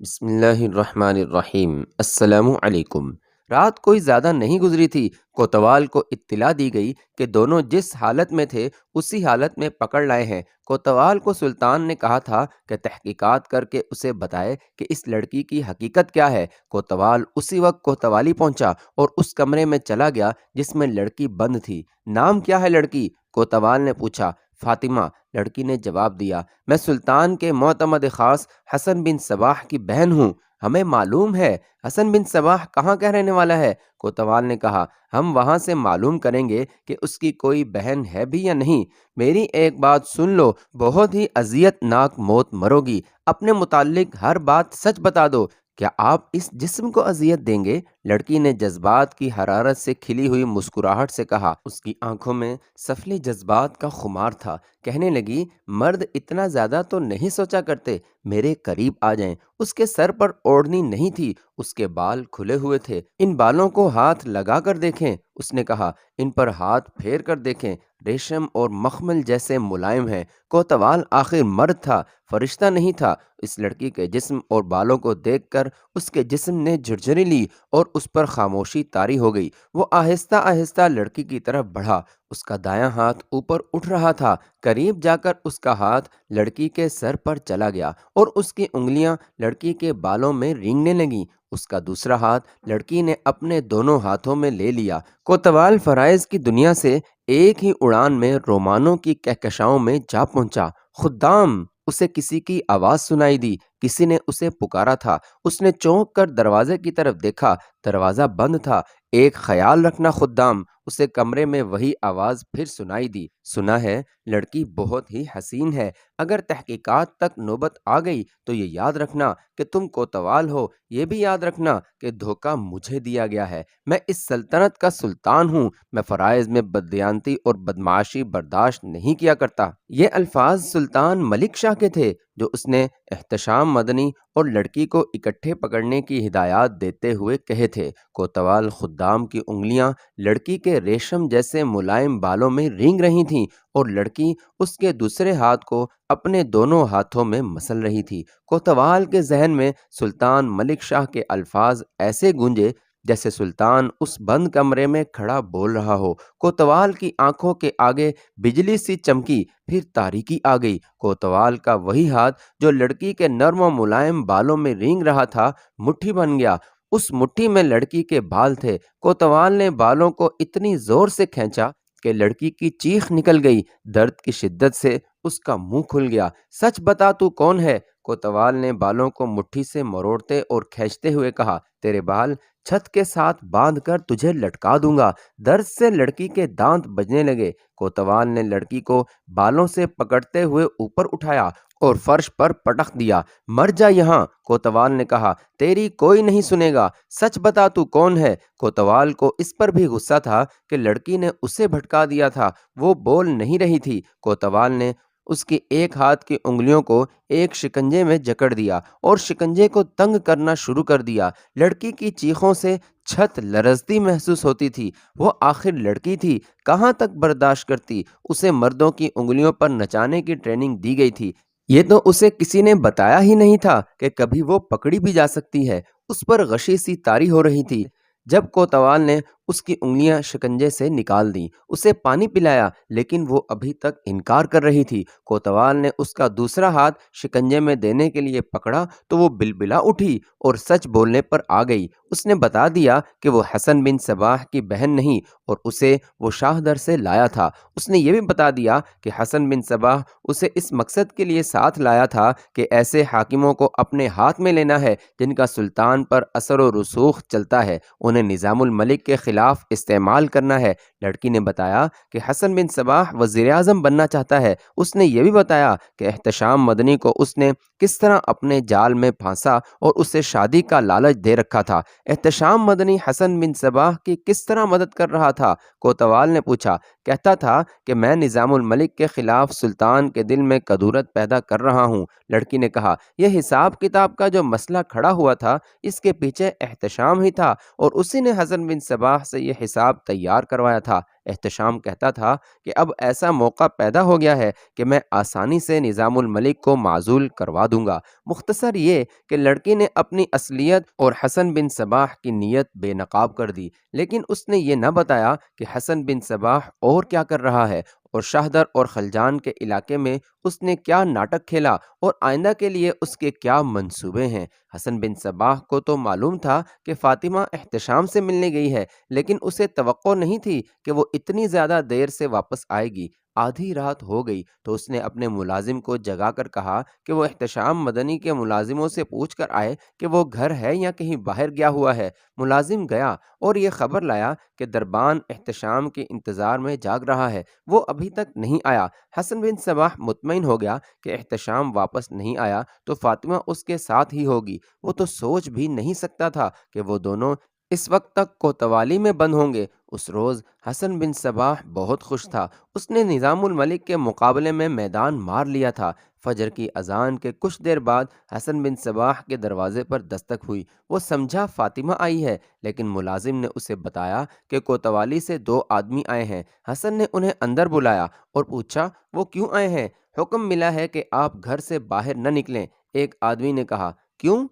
بسم اللہ الرحمن الرحیم۔ السلام علیکم۔ رات کوئی زیادہ نہیں گزری تھی، کوتوال کو اطلاع دی گئی کہ دونوں جس حالت میں تھے اسی حالت میں پکڑ لائے ہیں۔ کوتوال کو سلطان نے کہا تھا کہ تحقیقات کر کے اسے بتائے کہ اس لڑکی کی حقیقت کیا ہے۔ کوتوال اسی وقت کوتوالی پہنچا اور اس کمرے میں چلا گیا جس میں لڑکی بند تھی۔ نام کیا ہے لڑکی؟ کوتوال نے پوچھا۔ فاطمہ، لڑکی نے جواب دیا۔ میں سلطان کے معتمد خاص حسن بن صباح کی بہن ہوں۔ ہمیں معلوم ہے حسن بن صباح کہاں کا رہنے والا ہے؟ کوتوال نے کہا، ہم وہاں سے معلوم کریں گے کہ اس کی کوئی بہن ہے بھی یا نہیں۔ میری ایک بات سن لو، بہت ہی اذیت ناک موت مرو گی۔ اپنے متعلق ہر بات سچ بتا دو۔ کیا آپ اس جسم کو اذیت دیں گے؟ لڑکی نے جذبات کی حرارت سے کھلی ہوئی مسکراہٹ سے کہا۔ اس کی آنکھوں میں سفلی جذبات کا خمار تھا۔ کہنے لگی، مرد اتنا زیادہ تو نہیں سوچا کرتے، میرے قریب آ جائیں۔ اس کے سر پر اوڑھنی نہیں تھی، اس کے بال کھلے ہوئے تھے۔ ان بالوں کو ہاتھ لگا کر دیکھیں، اس نے کہا۔ ان پر ہاتھ پھیر کر دیکھیں، ریشم اور مخمل جیسے ملائم ہیں۔ کوتوال آخر مرد تھا، فرشتہ نہیں تھا۔ اس لڑکی کے جسم اور بالوں کو دیکھ کر اس کے جسم نے جھرجھری لی اور اس پر خاموشی طاری ہو گئی۔ وہ آہستہ آہستہ لڑکی کی طرف بڑھا۔ اس کا دایاں ہاتھ اوپر اٹھ رہا تھا۔ قریب جا کر اس کا ہاتھ لڑکی کے سر پر چلا گیا اور اس کی انگلیاں لڑکی کے بالوں میں رینگنے لگیں۔ اس کا دوسرا ہاتھ لڑکی نے اپنے دونوں ہاتھوں میں لے لیا۔ کوتوال فرائض کی دنیا سے ایک ہی اڑان میں رومانوں کی کہکشاؤں میں جا پہنچا۔ خدام! اسے کسی کی آواز سنائی دی، کسی نے اسے پکارا تھا۔ اس نے چونک کر دروازے کی طرف دیکھا، دروازہ بند تھا۔ ایک خیال رکھنا خدام! اسے کمرے میں وہی آواز پھر سنائی دی۔ سنا ہے لڑکی بہت ہی حسین ہے۔ اگر تحقیقات تک نوبت آ گئی تو یہ یاد رکھنا کہ تم کوتوال ہو، یہ بھی یاد رکھنا کہ دھوکہ مجھے دیا گیا ہے۔ میں اس سلطنت کا سلطان ہوں۔ میں فرائض میں بددیانتی اور بدمعاشی برداشت نہیں کیا کرتا۔ یہ الفاظ سلطان ملک شاہ کے تھے جو اس نے احتشام مدنی اور لڑکی کو اکٹھے پکڑنے کی ہدایات دیتے ہوئے کہے تھے۔ کوتوال خدام کی انگلیاں لڑکی کے ریشم جیسے ملائم بالوں میں رینگ رہی تھیں اور لڑکی اس کے دوسرے ہاتھ کو اپنے دونوں ہاتھوں میں مسل رہی تھی۔ کوتوال کے ذہن میں سلطان ملک شاہ کے الفاظ ایسے گونجے جیسے سلطان اس بند کمرے میں کھڑا بول رہا ہو۔ کوتوال کی آنکھوں کے آگے بجلی سی چمکی، پھر تاریکی آ گئی۔ کوتوال کا وہی ہاتھ جو لڑکی کے نرم و ملائم بالوں میں رینگ رہا تھا مٹھی بن گیا۔ اس مٹھی میں لڑکی کے بال تھے۔ کوتوال نے بالوں کو اتنی زور سے کھینچا کہ لڑکی کی چیخ نکل گئی۔ درد کی شدت سے اس کا منہ کھل گیا۔ سچ بتا، تو کون ہے؟ کوتوال نے بالوں کو مٹھی سے مروڑتے اور کھینچتے ہوئے کہا۔ تیرے بال چھت کے ساتھ باندھ کر تجھے لٹکا دوں گا۔ درد سے لڑکی کے دانت بجنے لگے۔ کوتوال نے لڑکی کو بالوں سے پکڑتے ہوئے اوپر اٹھایا اور فرش پر پٹخ دیا۔ مر جا یہاں، کوتوال نے کہا، تیری کوئی نہیں سنے گا۔ سچ بتا، تو کون ہے؟ کوتوال کو اس پر بھی غصہ تھا کہ لڑکی نے اسے بھٹکا دیا تھا۔ وہ بول نہیں رہی تھی۔ کوتوال نے اس کی ایک ہاتھ کی انگلیوں کو ایک شکنجے میں جکڑ دیا اور شکنجے کو تنگ کرنا شروع کر دیا۔ لڑکی کی چیخوں سے چھت لرزتی محسوس ہوتی تھی۔ وہ آخر لڑکی تھی، کہاں تک برداشت کرتی؟ اسے مردوں کی انگلیوں پر نچانے کی ٹریننگ دی گئی تھی۔ یہ تو اسے کسی نے بتایا ہی نہیں تھا کہ کبھی وہ پکڑی بھی جا سکتی ہے۔ اس پر غشی سی طاری ہو رہی تھی۔ جب کوتوال نے اس کی انگلیاں شکنجے سے نکال دیں، اسے پانی پلایا، لیکن وہ ابھی تک انکار کر رہی تھی۔ کوتوال نے اس کا دوسرا ہاتھ شکنجے میں دینے کے لیے پکڑا تو وہ بلبلا اٹھی اور سچ بولنے پر آ گئی۔ اس نے بتا دیا کہ وہ حسن بن صباح کی بہن نہیں اور اسے وہ شاہ در سے لایا تھا۔ اس نے یہ بھی بتا دیا کہ حسن بن صباح اسے اس مقصد کے لیے ساتھ لایا تھا کہ ایسے حاکموں کو اپنے ہاتھ میں لینا ہے جن کا سلطان پر اثر و رسوخ چلتا ہے، انہیں نظام الملک کے خلاف استعمال کرنا ہے۔ لڑکی نے بتایا کہ حسن بن صباح وزیر اعظم بننا چاہتا ہے۔ اس نے یہ بھی بتایا کہ احتشام مدنی کو اس نے کس طرح اپنے جال میں پھانسا اور اسے شادی کا لالچ دے رکھا تھا۔ احتشام مدنی حسن بن صباح کی کس طرح مدد کر رہا تھا؟ کوتوال نے پوچھا۔ کہتا تھا کہ میں نظام الملک کے خلاف سلطان کے دل میں کدورت پیدا کر رہا ہوں۔ لڑکی نے کہا، یہ حساب کتاب کا جو مسئلہ کھڑا ہوا تھا اس کے پیچھے احتشام ہی تھا اور اسی نے حسن بن صباح سے یہ حساب تیار کروایا تھا۔ احتشام کہتا تھا کہ اب ایسا موقع پیدا ہو گیا ہے کہ میں آسانی سے نظام الملک کو معزول کروا دوں گا۔ مختصر یہ کہ لڑکی نے اپنی اصلیت اور حسن بن صباح کی نیت بے نقاب کر دی، لیکن اس نے یہ نہ بتایا کہ حسن بن صباح اور کیا کر رہا ہے، اور شاہدر اور خلجان کے علاقے میں اس نے کیا ناٹک کھیلا، اور آئندہ کے لیے اس کے کیا منصوبے ہیں۔ حسن بن صباح کو تو معلوم تھا کہ فاطمہ احتشام سے ملنے گئی ہے، لیکن اسے توقع نہیں تھی کہ وہ اتنی زیادہ دیر سے واپس آئے گی۔ آدھی رات ہو گئی تو اس نے اپنے ملازم کو جگا کر کہا کہ وہ احتشام مدنی کے ملازموں سے پوچھ کر آئے کہ وہ گھر ہے یا کہیں باہر گیا ہوا ہے۔ ملازم گیا اور یہ خبر لایا کہ دربان احتشام کے انتظار میں جاگ رہا ہے، وہ ابھی تک نہیں آیا۔ حسن بن صباح مطمئن ہو گیا کہ احتشام واپس نہیں آیا تو فاطمہ اس کے ساتھ ہی ہوگی۔ وہ تو سوچ بھی نہیں سکتا تھا کہ وہ دونوں اس وقت تک کوتوالی میں بند ہوں گے۔ اس روز حسن بن صباح بہت خوش تھا۔ اس نے نظام الملک کے مقابلے میں میدان مار لیا تھا۔ فجر کی اذان کے کچھ دیر بعد حسن بن صباح کے دروازے پر دستک ہوئی۔ وہ سمجھا فاطمہ آئی ہے، لیکن ملازم نے اسے بتایا کہ کوتوالی سے 2 آدمی آئے ہیں۔ حسن نے انہیں اندر بلایا اور پوچھا وہ کیوں آئے ہیں؟ حکم ملا ہے کہ آپ گھر سے باہر نہ نکلیں۔ ایک آدمی نے کہا کیوں؟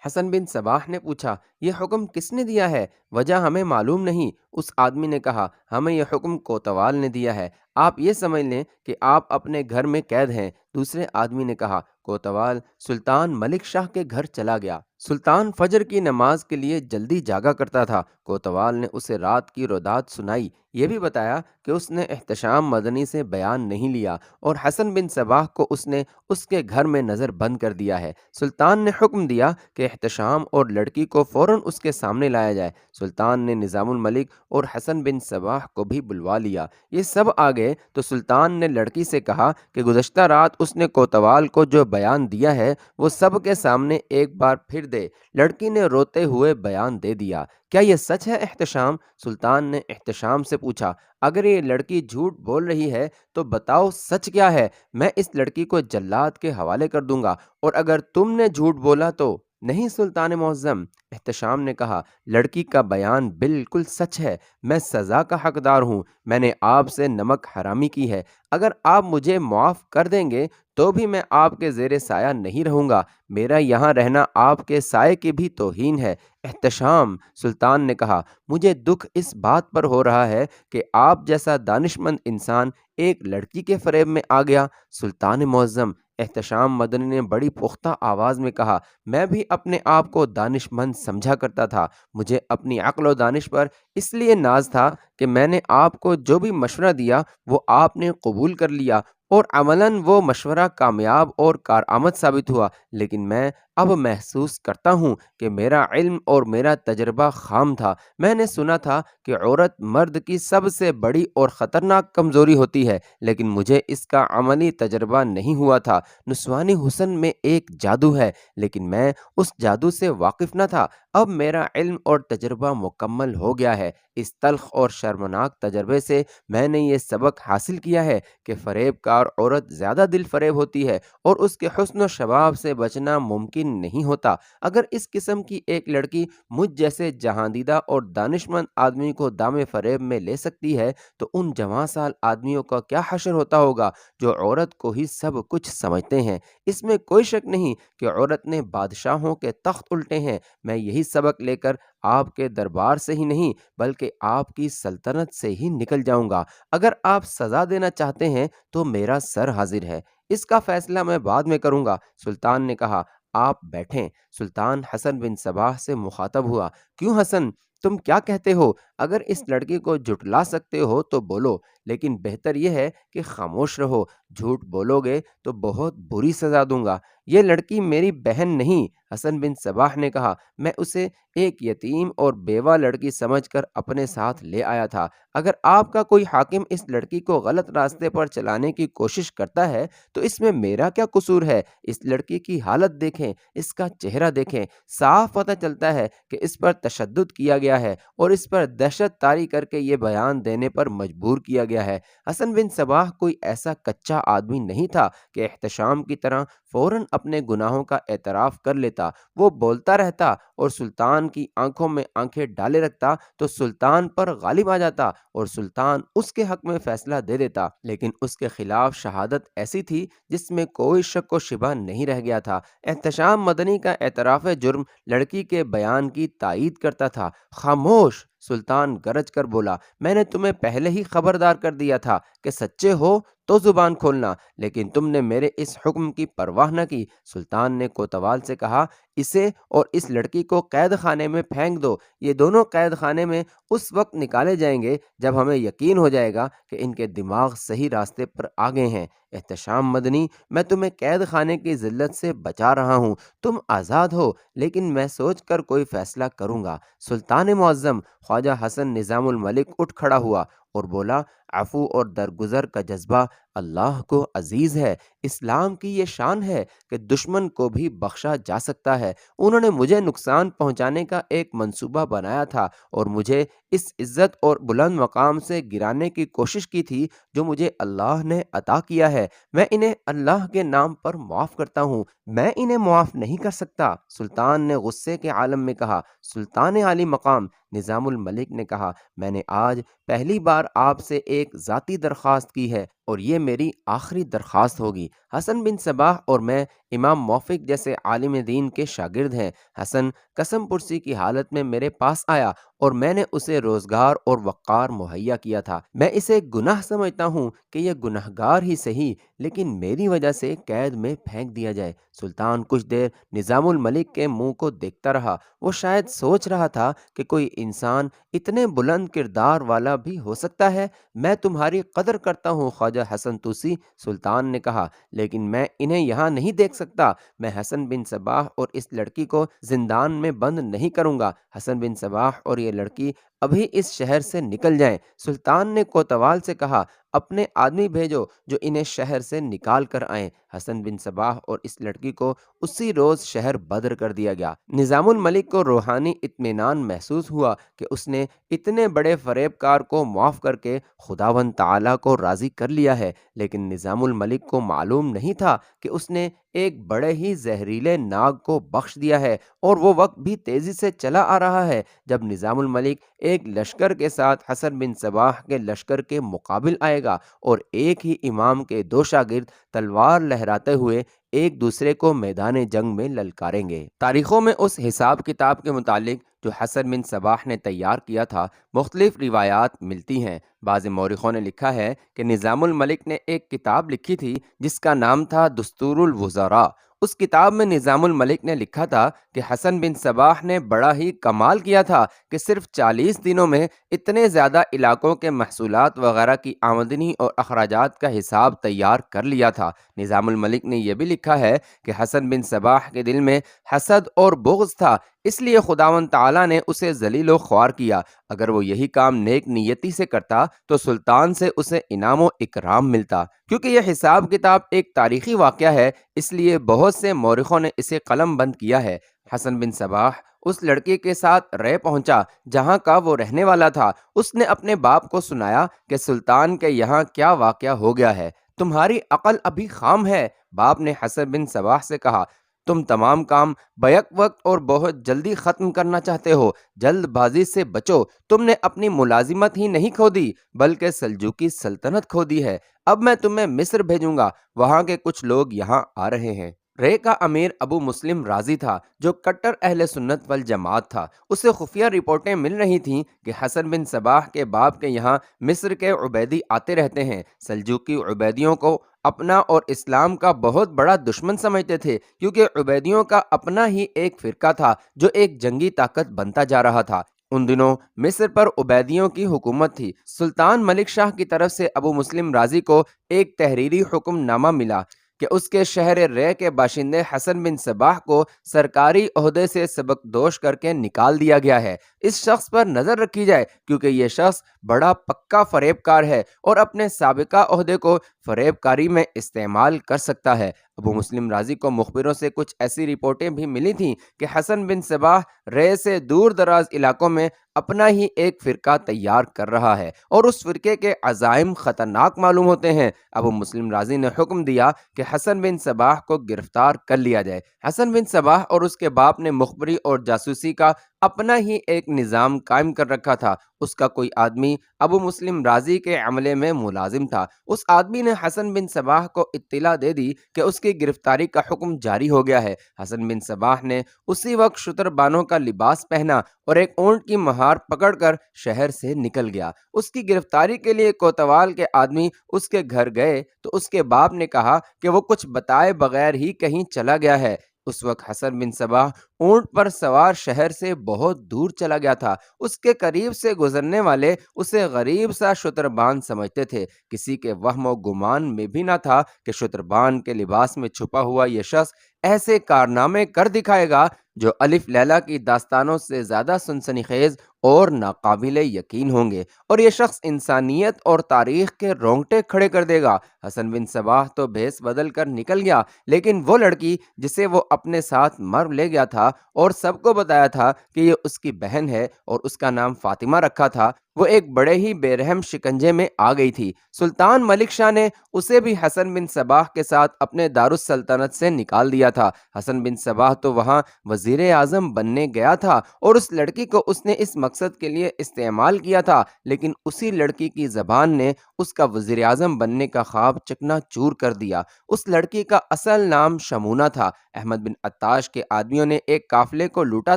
حسن بن صباح نے پوچھا یہ حکم کس نے دیا ہے؟ وجہ ہمیں معلوم نہیں۔ اس آدمی نے کہا ہمیں یہ حکم کوتوال نے دیا ہے، آپ یہ سمجھ لیں کہ آپ اپنے گھر میں قید ہیں۔ دوسرے آدمی نے کہا کوتوال سلطان ملک شاہ کے گھر چلا گیا۔ سلطان فجر کی نماز کے لیے جلدی جاگا کرتا تھا۔ کوتوال نے اسے رات کی رودات سنائی، یہ بھی بتایا کہ اس نے احتشام مدنی سے بیان نہیں لیا اور حسن بن صباح کو اس نے اس کے گھر میں نظر بند کر دیا ہے۔ سلطان نے حکم دیا کہ احتشام اور لڑکی کو فوراً اس کے سامنے لایا جائے۔ سلطان نے نظام الملک اور حسن بن صباح کو بھی بلوا لیا۔ یہ سب آ گئے تو سلطان نے لڑکی سے کہا کہ گزشتہ رات اس نے کوتوال کو جو بیان دیا ہے وہ سب کے سامنے ایک بار پھر دے۔ لڑکی نے روتے ہوئے بیان دے دیا۔ کیا یہ سچ ہے احتشام؟ سلطان نے احتشام سے پوچھا اگر یہ لڑکی جھوٹ بول رہی ہے تو بتاؤ سچ کیا ہے، میں اس لڑکی کو جلاد کے حوالے کر دوں گا، اور اگر تم نے جھوٹ بولا تو؟ نہیں سلطان معظم، احتشام نے کہا لڑکی کا بیان بالکل سچ ہے، میں سزا کا حقدار ہوں، میں نے آپ سے نمک حرامی کی ہے، اگر آپ مجھے معاف کر دیں گے تو بھی میں آپ کے زیر سایہ نہیں رہوں گا، میرا یہاں رہنا آپ کے سائے کی بھی توہین ہے۔ احتشام، سلطان نے کہا مجھے دکھ اس بات پر ہو رہا ہے کہ آپ جیسا دانشمند انسان ایک لڑکی کے فریب میں آ گیا۔ سلطان معظم، احتشام مدنی نے بڑی پختہ آواز میں کہا میں بھی اپنے آپ کو دانش مند سمجھا کرتا تھا، مجھے اپنی عقل و دانش پر اس لیے ناز تھا کہ میں نے آپ کو جو بھی مشورہ دیا وہ آپ نے قبول کر لیا، اور عملاً وہ مشورہ کامیاب اور کارآمد ثابت ہوا، لیکن میں اب محسوس کرتا ہوں کہ میرا علم اور میرا تجربہ خام تھا۔ میں نے سنا تھا کہ عورت مرد کی سب سے بڑی اور خطرناک کمزوری ہوتی ہے، لیکن مجھے اس کا عملی تجربہ نہیں ہوا تھا۔ نسوانی حسن میں ایک جادو ہے، لیکن میں اس جادو سے واقف نہ تھا۔ اب میرا علم اور تجربہ مکمل ہو گیا ہے۔ اس تلخ اور شرمناک تجربے سے میں نے یہ سبق حاصل کیا ہے کہ فریب کار عورت زیادہ دل فریب ہوتی ہے اور اس کے حسن و شباب سے بچنا ممکن نہیں ہوتا۔ اگر اس قسم کی ایک لڑکی مجھ جیسے جہاندیدہ اور دانشمند آدمی کو دام فریب میں لے سکتی ہے تو ان جوان سال آدمیوں کا کیا حشر ہوتا ہوگا جو عورت کو ہی سب کچھ سمجھتے ہیں۔ اس میں کوئی شک نہیں کہ عورت نے بادشاہوں کے تخت الٹے ہیں۔ میں یہی سبق لے کر آپ کے دربار سے ہی نہیں بلکہ آپ کی سلطنت سے ہی نکل جاؤں گا۔ اگر آپ سزا دینا چاہتے ہیں تو میرا سر حاضر ہے، اس کا فیصلہ میں بعد میں کروں گا۔ سلطان نے کہا آپ بیٹھیں۔ سلطان حسن بن صباح سے مخاطب ہوا کیوں حسن، تم کیا کہتے ہو؟ اگر اس لڑکی کو جھٹلا سکتے ہو تو بولو، لیکن بہتر یہ ہے کہ خاموش رہو، جھوٹ بولو گے تو بہت بری سزا دوں گا۔ یہ لڑکی میری بہن نہیں، حسن بن صباح نے کہا، میں اسے ایک یتیم اور بیوہ لڑکی سمجھ کر اپنے ساتھ لے آیا تھا۔ اگر آپ کا کوئی حاکم اس لڑکی کو غلط راستے پر چلانے کی کوشش کرتا ہے تو اس میں میرا کیا قصور ہے؟ اس لڑکی کی حالت دیکھیں، اس کا چہرہ دیکھیں، صاف پتہ چلتا ہے کہ اس پر تشدد کیا گیا ہے اور اس پر دہشت طاری کر کے یہ بیان دینے پر مجبور کیا گیا ہے۔ حسن بن صباح کوئی ایسا کچا آدمی نہیں تھا کہ احتشام کی طرح فوراً اپنے گناہوں کا اعتراف کر لیتا۔ وہ بولتا رہتا اور سلطان کی آنکھوں میں آنکھیں ڈالے رکھتا تو سلطان پر غالب آ جاتا اور سلطان اس کے حق میں فیصلہ دے دیتا، لیکن اس کے خلاف شہادت ایسی تھی جس میں کوئی شک و شبہ نہیں رہ گیا تھا۔ احتشام مدنی کا اعتراف جرم لڑکی کے بیان کی تائید کرتا تھا۔ خاموش! سلطان گرج کر بولا، میں نے تمہیں پہلے ہی خبردار کر دیا تھا کہ سچے ہو تو زبان کھولنا، لیکن تم نے میرے اس حکم کی پرواہ نہ کی۔ سلطان نے کوتوال سے کہا، اسے اور اس لڑکی کو قید خانے میں پھینک دو۔ یہ دونوں قید خانے میں اس وقت نکالے جائیں گے جب ہمیں یقین ہو جائے گا کہ ان کے دماغ صحیح راستے پر آ گئے ہیں۔ احتشام مدنی، میں تمہیں قید خانے کی ذلت سے بچا رہا ہوں، تم آزاد ہو، لیکن میں سوچ کر کوئی فیصلہ کروں گا۔ سلطان معظم خواجہ حسن نظام الملک اٹھ کھڑا ہوا اور بولا، عفو اور درگزر کا جذبہ اللہ کو عزیز ہے۔ اسلام کی یہ شان ہے کہ دشمن کو بھی بخشا جا سکتا ہے۔ انہوں نے مجھے نقصان پہنچانے کا ایک منصوبہ بنایا تھا اور مجھے اس عزت اور بلند مقام سے گرانے کی کوشش کی تھی جو مجھے اللہ نے عطا کیا ہے۔ میں انہیں اللہ کے نام پر معاف کرتا ہوں، میں انہیں معاف نہیں کر سکتا۔ سلطان نے غصے کے عالم میں کہا۔ سلطان عالی مقام نظام الملک نے کہا، میں نے آج پہلی بار آپ سے ایک ذاتی درخواست کی ہے اور یہ میری آخری درخواست ہوگی۔ حسن بن صباح اور میں امام موفق جیسے عالم دین کے شاگرد ہیں۔ حسن قسم پرسی کی حالت میں میرے پاس آیا اور میں نے اسے روزگار اور وقار مہیا کیا تھا۔ میں اسے گناہ سمجھتا ہوں کہ یہ گناہگار ہی صحیح، لیکن میری وجہ سے قید میں پھینک دیا جائے۔ سلطان کچھ دیر نظام الملک کے منہ کو دیکھتا رہا۔ وہ شاید سوچ رہا تھا کہ کوئی انسان اتنے بلند کردار والا بھی ہو سکتا ہے۔ میں تمہاری قدر کرتا ہوں خواجہ حسن توسی، سلطان نے کہا، لیکن میں انہیں یہاں نہیں دیکھ سکتا۔ میں حسن بن صباح اور اس لڑکی کو زندان میں بند نہیں کروں گا۔ حسن بن صباح اور یہ لڑکی ابھی اس شہر سے نکل جائیں۔ سلطان نے کوتوال سے کہا، اپنے آدمی بھیجو جو انہیں شہر سے نکال کر آئیں۔ حسن بن صباح اور اس لڑکی کو اسی روز شہر بدر کر دیا گیا۔ نظام الملک کو روحانی اطمینان محسوس ہوا کہ اس نے اتنے بڑے فریب کار کو معاف کر کے خداوند تعالیٰ کو راضی کر لیا ہے، لیکن نظام الملک کو معلوم نہیں تھا کہ اس نے ایک بڑے ہی زہریلے ناگ کو بخش دیا ہے، اور وہ وقت بھی تیزی سے چلا آ رہا ہے جب نظام الملک ایک لشکر کے ساتھ حسن بن صباح کے لشکر کے مقابل آئے گا اور ایک ہی امام کے دو شاگرد تلوار لہراتے ہوئے ایک دوسرے کو میدان جنگ میں للکاریں گے۔ تاریخوں میں اس حساب کتاب کے متعلق جو حسن بن صباح نے تیار کیا تھا مختلف روایات ملتی ہیں۔ بعض مورخوں نے لکھا ہے کہ نظام الملک نے ایک کتاب لکھی تھی جس کا نام تھا دستور الوزراء۔ اس کتاب میں نظام الملک نے لکھا تھا کہ حسن بن صباح نے بڑا ہی کمال کیا تھا کہ صرف 40 دنوں میں اتنے زیادہ علاقوں کے محصولات وغیرہ کی آمدنی اور اخراجات کا حساب تیار کر لیا تھا۔ نظام الملک نے یہ بھی لکھا ہے کہ حسن بن صباح کے دل میں حسد اور بغض تھا، اس لیے خداوند تعالیٰ نے اسے ذلیل و خوار کیا۔ اگر وہ یہی کام نیک نیتی سے کرتا تو سلطان سے اسے انعام و اکرام ملتا۔ کیونکہ یہ حساب کتاب ایک تاریخی واقعہ ہے، اس لیے بہت سے مورخوں نے اسے قلم بند کیا ہے۔ حسن بن صباح اس لڑکے کے ساتھ رہ پہنچا جہاں کا وہ رہنے والا تھا۔ اس نے اپنے باپ کو سنایا کہ سلطان کے یہاں کیا واقعہ ہو گیا ہے۔ تمہاری عقل ابھی خام ہے، باپ نے حسن بن صباح سے کہا۔ تم تمام کام بیک وقت اور بہت جلدی ختم کرنا چاہتے ہو، جلد بازی سے بچو۔ تم نے اپنی ملازمت ہی نہیں کھو دی بلکہ سلجوقی سلطنت کھو دی ہے۔ اب میں تمہیں مصر بھیجوں گا، وہاں کے کچھ لوگ یہاں آ رہے ہیں۔ رے کا امیر ابو مسلم رازی تھا جو کٹر اہل سنت والجماعت تھا۔ اسے خفیہ رپورٹیں مل رہی تھیں کہ حسن بن صباح کے باپ کے یہاں مصر کے عبیدی آتے رہتے ہیں۔ سلجوقی عبیدیوں کو اپنا اور اسلام کا بہت بڑا دشمن سمجھتے تھے، کیونکہ عبیدیوں کا اپنا ہی ایک فرقہ تھا جو ایک جنگی طاقت بنتا جا رہا تھا۔ ان دنوں مصر پر عبیدیوں کی حکومت تھی۔ سلطان ملک شاہ کی طرف سے ابو مسلم رازی کو ایک تحریری حکم نامہ ملا کہ اس کے شہر رے کے باشندے حسن بن صباح کو سرکاری عہدے سے سبکدوش کر کے نکال دیا گیا ہے۔ اس شخص پر نظر رکھی جائے کیونکہ یہ شخص بڑا پکا فریب کار ہے اور اپنے سابقہ عہدے کو فریب کاری میں استعمال کر سکتا ہے۔ ابو مسلم رازی کو مخبروں سے کچھ ایسی رپورٹیں بھی ملی تھیں کہ حسن بن صباح رے سے دور دراز علاقوں میں اپنا ہی ایک فرقہ تیار کر رہا ہے اور اس فرقے کے عزائم خطرناک معلوم ہوتے ہیں۔ ابو مسلم رازی نے حکم دیا کہ حسن بن صباح کو گرفتار کر لیا جائے۔ حسن بن صباح اور اس کے باپ نے مخبری اور جاسوسی کا اپنا ہی ایک نظام قائم کر رکھا تھا۔ اس کا کوئی آدمی ابو مسلم رازی کے عملے میں ملازم تھا۔ اس آدمی نے حسن بن صباح کو اطلاع دے دی کہ اس کی گرفتاری کا حکم جاری ہو گیا ہے۔ حسن بن صباح نے اسی وقت شتر بانوں کا لباس پہنا اور ایک اونٹ کی مہار پکڑ کر شہر سے نکل گیا۔ اس کی گرفتاری کے لیے کوتوال کے آدمی اس کے گھر گئے تو اس کے باپ نے کہا کہ وہ کچھ بتائے بغیر ہی کہیں چلا گیا ہے۔ اس وقت حسن بن صباح اونٹ پر سوار شہر سے بہت دور چلا گیا تھا۔ اس کے قریب سے گزرنے والے اسے غریب سا شتربان سمجھتے تھے۔ کسی کے وہم و گمان میں بھی نہ تھا کہ شتربان کے لباس میں چھپا ہوا یہ شخص ایسے کارنامے کر دکھائے گا جو الف لیلا کی داستانوں سے زیادہ سنسنی خیز اور ناقابل یقین ہوں گے، اور یہ شخص انسانیت اور تاریخ کے رونگٹے کھڑے کر دے گا۔ حسن بن صباح تو بھیس بدل کر نکل گیا، لیکن وہ لڑکی جسے وہ اپنے ساتھ مر لے گیا تھا اور سب کو بتایا تھا کہ یہ اس کی بہن ہے اور اس کا نام فاطمہ رکھا تھا، وہ ایک بڑے ہی بے رحم شکنجے میں آ گئی تھی۔ سلطان ملک شاہ نے اسے بھی حسن بن صباح کے ساتھ اپنے دارالسلطنت سے نکال دیا تھا۔ حسن بن صباح تو وہاں وزیر اعظم بننے گیا تھا اور اس لڑکی کو اس نے اس مقصد کے لیے استعمال کیا تھا، لیکن اسی لڑکی کی زبان نے اس کا وزیر اعظم بننے کا خواب چکنا چور کر دیا۔ اس لڑکی کا اصل نام شمونہ تھا۔ احمد بن عطاش کے آدمیوں نے ایک قافلے کو لوٹا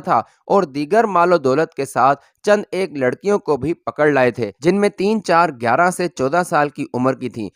تھا اور دیگر مال و دولت کے ساتھ چند ایک لڑکیوں کو بھی پکڑ لائے تھے، جن میں 3 4 11 سے 14 سال کی عمر کی تھیں۔